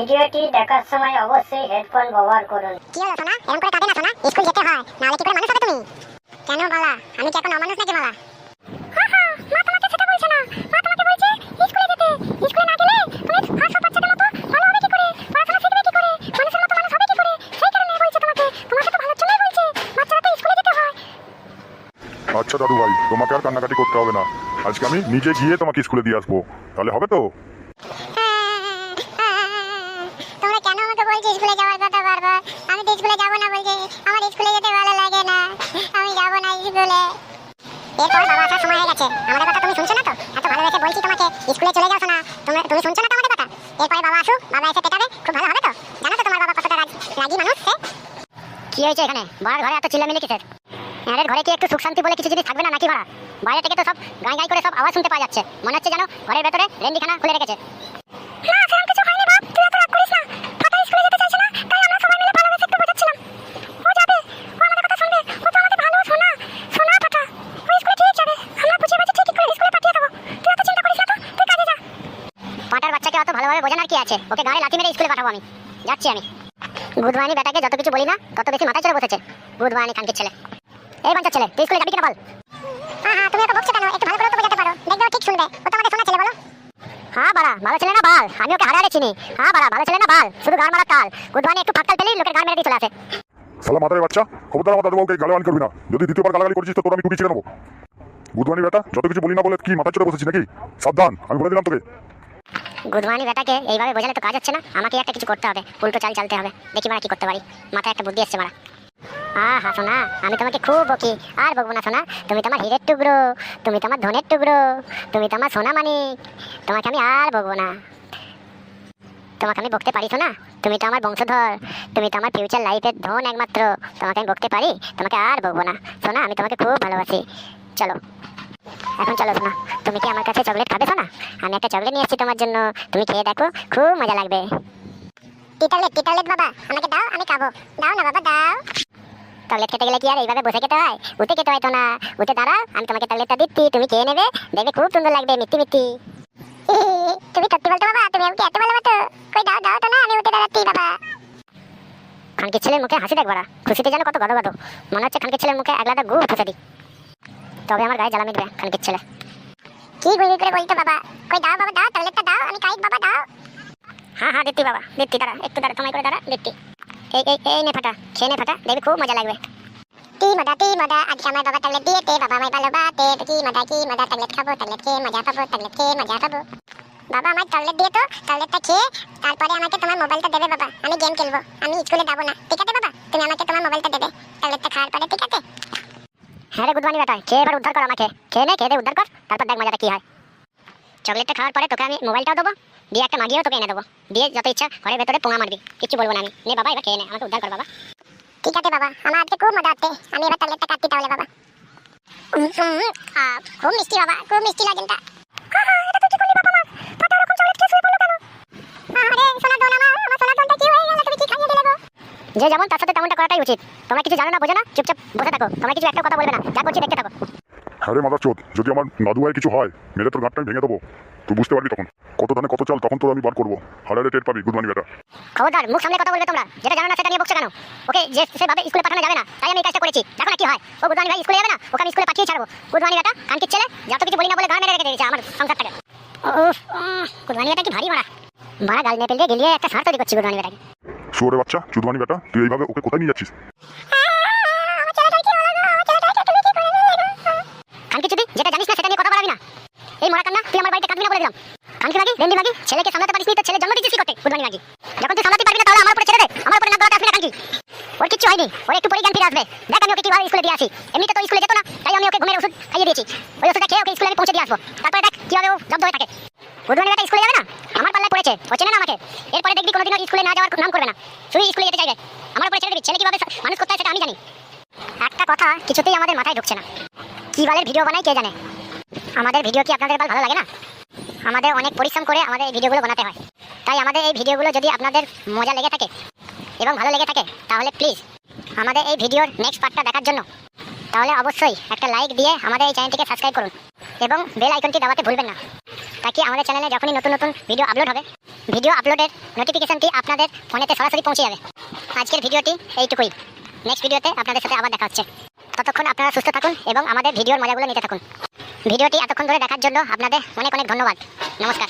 ভিডিওটি দেখার সময় অবশ্যই হেডফোন ব্যবহার করুন। কি হলো সোনা, এরকম করে কাঁদে না সোনা, স্কুল যেতে হয়, নাহলে কি করে মানুষ হবে তুমি? কেন বালা, আমি কি এখন অমানুষ নাকি বালা? মা তোমাকে সেটা বলছে না, মা তোমাকে বলছে স্কুলে যেতে। স্কুলে না গেলে তুমি হাসো বাচ্চাদের মতো ভালো হবে কি করে, পড়াশোনা শিখবে কি করে, মানুষের মতো মানুষ হবে কি করে? সেই কারণে বলছে তোমাকে তো ভালোর জন্যই বলছে, বাচ্চারা তো স্কুলে যেতে হয়। আচ্ছা দাদু ভাই, তোমাকে আর কান্নাকাটি করতে হবে না, আজকে আমি নিজে গিয়ে তোমাকে স্কুলে দিয়ে আসবো, তাহলে হবে তো? তোমরা কেন আমাকে বলছো স্কুলে যাওয়ার কথা বারবার? আমি তো স্কুলে যাবো না বলছি, আমার স্কুলে যেতে ভালো লাগে না, আমি যাবো না স্কুলে। এরপর বাবা আসার সময় হয়ে গেছে, আমাদের কথা তুমি শুনছো না তো? এত ভালোবেসে বলছি তোমাকে স্কুলে চলে যাও না, তুমি শুনছো না তো আমাদের কথা? এরপরে বাবা আসুক, বাবা এসে পেটাবে, খুব ভালো হবে তো? জানো তো তোমার বাবা কতটা রাগী মানুষ সে? কি হয়েছে এখানে? বাড়ার ঘরে এত চিল্লামিল্লি কিসের? এদের ঘরে কি একটু সুখ শান্তি বলে কিছু জিনিস থাকবে না নাকি ভাড়া? বাইরে থেকে তো সব গাই গাই করে সব আওয়াজ শুনতে পাওয়া যাচ্ছে, মনে হচ্ছে যেন ঘরের ভেতরে রেন্ডিখানা খুলে রেখেছে। না সেরকম কিছু হয়নি বাপ, তুই এত রাগ করিস না। ফাটা স্কুলে যেতে চাইছে না, তাই আমরা সবাই মিলে ভালোবেসে একটু বোঝাচ্ছিলাম। ও যাবে, ও আমাদের কথা শুনবে, ও তো আমাদের ভালো সোনা, সোনা ফাটা। ও স্কুলে ঠিক যাবে, আমরা বুঝিয়ে বাঝিয়ে ঠিক করে স্কুলে পাঠিয়ে দেবো। তুই এত চিন্তা করিস না তো, তুই কাজে যা। পাটার বাচ্চাকে অত ভালোভাবে বোঝানোর কি আছে? ওকে গায়ে লাথি মেরে স্কুলে পাঠাবো আমি, যাচ্ছি আমি। বুধবানি বেটাকে যত কিছু বলি না তত বেশি মাথায় চড়ে বসেছে। বুধবানি খানকির ছেলে। এই বাচ্চা ছেলে, তুই স্কুলে যাবি কিনা বল? হ্যাঁ তুমি ওকে বকছো কেন? একটু ভালো করে তো বোঝাতে পারো, দেখবে ও ঠিক শুনবে। ও তো আমাদের সোনা ছেলে, বলো। হ্যাঁ বাড়া, ভালো ছেলে না বাল, আমি ওকে হারে চিনি। হ্যাঁ বাড়া, ভালো ছেলে না বাল, শুধু গান মারা তাল। বুধবানি একটু ফাঁকতাল পেলেই লোকের গান মেরে দিয়ে চলে আসে। শালা মাথায় বাচ্চা, খবরদার আমার দাদু বাবুকে গালাগালি করবি না, যদি দ্বিতীয়বার গালাগালি করেছিস তো তোর আমি টুটি ছিঁড়ে নেবো। বুধবানি বেটা, যত কিছু বলি না বলে কি মাথায় চড়ে বসেছি নাকি? সাবধান, আমি বলে দিলাম তোকে। বুধবানি বেটাকে এইভাবে বোঝালে তো কাজ হচ্ছে না, আমাকে একটা কিছু করতে হবে, উল্টো চাল চালতে হবে। দেখি মারা কি করতে পারি, মাথায় একটা বুদ্ধি এসছে মারা। হা সোনা, আমি তোমাকে খুব বকি, আর বকবো না সোনা। তুমি তোমার হীরের টুকরো, তুমি তোমার ধনের টুকরো, তুমি তোমার সোনা মানিক, তোমাকে আমি আর বকবো না। তোমাকে আমি বকতে পারি সোনা, তুমি তো আমার বংশধর, তুমি তো আমার ফিউচার লাইফের ধন একমাত্র, তোমাকে আমি বকতে পারি, তোমাকে আর বকবো না সোনা। আমি তোমাকে খুব ভালোবাসি, চলো এখন চলো সোনা। তুমি কি আমার কাছে চকলেট খাবে সোনা? আমি একটা চকলেট নিয়ে এসেছি তোমার জন্য, তুমি খেয়ে দেখো, খুব মজা লাগবে। টিটালেট বাবা, আমাকে দাও, আমি খাবো। দাও না বাবা, দাও। চকলেট খেতে গেলে কি আর এইভাবে বসে খেতে হয়? উঠে খেতে হয় তো না, উঠে দাঁড়াও, আমি তোমাকে চকলেটটা দিচ্ছি, তুমি খেয়ে নেবে, দেখবে খুব সুন্দর লাগবে, মিষ্টি মিষ্টি। তুমি সত্যি বলতো বাবা, তুমি আমাকে এত ভালোবাসো? কই দাও দাও তো না, আমি উঠে দাঁড়াচ্ছি বাবা। খানকির ছেলের মুখে হাসি দেখবা, খুশিতে যেন কত গদগদ, মনে হচ্ছে খানকির ছেলের মুখে এক লাদা গু ফুসে দিই, তবে আমার গায়ে জ্বালা মিটবে খানকির ছেলে। কি গুলি করে বলতো বাবা? কই দাও বাবা, দাও, চকলেটটা দাও, আমি খাই বাবা, দাও। হ্যাঁ দিচ্ছি বাবা, দিচ্ছি, দাঁড়া একটু, দাঁড়া তোমায় করে দাঁড়া, দিচ্ছি। এই নে ফাটা, খেয়ে নে ফাটা, দেখবি খুব মজা লাগবে। কি মজা, আজকে আমার বাবা চকলেট দিয়েছে, বাবা আমায় ভালোবাসে। তো কি মজা, চকলেট খাবো, চকলেট খেয়ে মজা পাবো, চকলেট খেয়ে মজা পাবো। বাবা আমায় চকলেট দিয়ে তো, চকলেটটা খেয়ে তারপরে আমাকে তোমার মোবাইলটা দেবে বাবা, আমি গেম খেলবো, আমি স্কুলে যাবো না, ঠিক আছে বাবা? তুমি আমাকে তোমার মোবাইলটা দেবে চকলেটটা খাওয়ার পরে, ঠিক আছে? হ্যাঁ রে বুধবানি বেটা, খেয়ে এবার উদ্ধার কর আমাকে, খেয়ে নে, খেয়ে দে উদ্ধার কর, তারপর দেখ মজাটা কি হয়। চকলেটটা খাওয়ার পরে তোকে আমি মোবাইলটাও দেবো, দিয়ে একটা মাগিয়েও তোকে এনে দেবো, দিয়ে যত ইচ্ছা ঘরের ভেতরে পোঙা মারবি, কিছু বলবো না আমি। নে বাবা, এবার খেয়ে নে, আমাকে উদ্ধার কর বাবা। ঠিক আছে বাবা, আমার আজকে খুব মজা হচ্ছে, আমি এবার চকলেটটা কাটছি তাহলে বাবা। খুব মিষ্টি বাবা, খুব মিষ্টি লাগেনটা। এটা তুই কি করলি বাবা? আমার ফাটা এরকম চকলেট খেয়ে শুয়ে পড়লো কেন? আরে সোনা দোন, আমার সোনা দোনটা কি হয়ে গেল? তুমি কি খাইয়ে দিলে গো? যে যেমন তার সাথে তেমনটা করাটাই উচিত। তোমরা কিছু জানো না, বোঝো না, চুপচাপ বসে থাকো, তোমরা কিছু একটা কথা বলবে না, যা করছি দেখতে থাকো। হ্যাঁ রে মাদার চোদ, যদি আমার দাদু ভাই কিছু হয়, মেরে তোর গাঁটটা আমি ভেঙে দেবো, তুই বুঝতে পারবি তখন কত ধানে কত চাল, তখন তোর আমি বার করবো, হারারে টের পাবি বুধবানি বেটা। খবরদার, মুখ সামলে কথা বলবে তোমরা, যেটা জানো না সেটা নিয়ে বকছো কেন? ওকে যে সেভাবে স্কুলে পাঠানো যাবে না, তাই আমি এই কাজটা করেছি, দেখো না কি হয়। ও বুধবানি ভাই স্কুলে যাবে না, ওকে আমি স্কুলে পাঠিয়ে ছাড়বো। বুধবানি বেটা খানকির ছেলে, যত কিছু বলি না বলে গান মেরে রেখে দিয়েছে আমার সংসারটাকে। বুধবানি বেটা কি ভারী মারা গাল নেপেল দিয়ে গেলিয়ে একটা সার তৈরি করছি বুধবানি বেটাকে। শুয়োরে বাচ্চা, চুদবানি বেটা, তুই এইভাবে ওকে কোথায় নিয়ে যাচ্ছিস? খানকি চুদি, যেটা জানিস না সেটা নিয়ে কথা বলাবি না। এই মরা কান্না, তুই আমার বাড়িতে কাঁদবি না বলে দিলাম। খানকি মাগি, রেন্ডি মাগি, ছেলেকে সামলাতে পারিস নি তো ছেলে জন্ম দিয়েছিস কি করতে? বুধবানি মাগি, যখন তুই সামলাতে পারবি না তাহলে আমার উপরে ছেড়ে দে, আমার উপরে নাক গলাতে আসবি না খানকি। ওর কিচ্ছু হয়নি, ওর একটু পরে জ্ঞান ফিরে আসবে। দেখ আমি ওকে কিভাবে স্কুলে দিয়ে আসি, এমনিতে তো স্কুলে যেত না, তাই আমি ওকে ঘুমের ওষুধ খাইয়ে দিয়েছি। ওই ওষুধটা খেয়ে ওকে স্কুলে আমি পৌঁছে দিয়ে আসবো, তারপরে দেখ কিভাবে ও জব্দ হয়ে থাকে। বুধবানি বেটা স্কুলে যাবে না, আমার পাল্লায় পড়েছে, ও চেনে না আমাকে। এরপরে দেখবি কোনোদিনও স্কুলে না যাওয়ার নাম করবে না, শুধু স্কুলে যেতে চাইবে। আমার উপরে ছেড়ে দিবি, ছেলে কিভাবে মানুষ করতে হয় সেটা আমি জানি। একটা কথা কিছুতেই আমাদের মাথায় ঢুকছে না, কি বালের ভিডিও বানাই কে জানে। আমাদের ভিডিও কি আপনাদের ভালো লাগে না? আমাদের অনেক পরিশ্রম করে আমাদের এই ভিডিওগুলো বানাতে হয়, তাই আমাদের এই ভিডিওগুলো যদি আপনাদের মজা লেগে থাকে এবং ভালো লেগে থাকে তাহলে প্লিজ আমাদের এই ভিডিওর নেক্সট পার্টটা দেখার জন্য তাহলে অবশ্যই একটা লাইক দিয়ে আমাদের এই চ্যানেলটিকে সাবস্ক্রাইব করুন এবং বেল আইকনটি দাবাতে ভুলবেন না, তাকে আমাদের চ্যানেলে যখনই নতুন নতুন ভিডিও আপলোড হবে ভিডিও আপলোডের নোটিফিকেশনটি আপনাদের ফোনেতে সরাসরি পৌঁছে যাবে। আজকের ভিডিওটি এইটুকুই। নেক্সট ভিডিওতে আপনাদের সাথে আবার দেখা হচ্ছে। ততক্ষণ আপনারা সুস্থ থাকুন এবং আমাদের ভিডিওর মজাগুলো নিতে থাকুন। ভিডিওটি এতক্ষণ ধরে দেখার জন্য আপনাদের অনেক অনেক ধন্যবাদ। নমস্কার।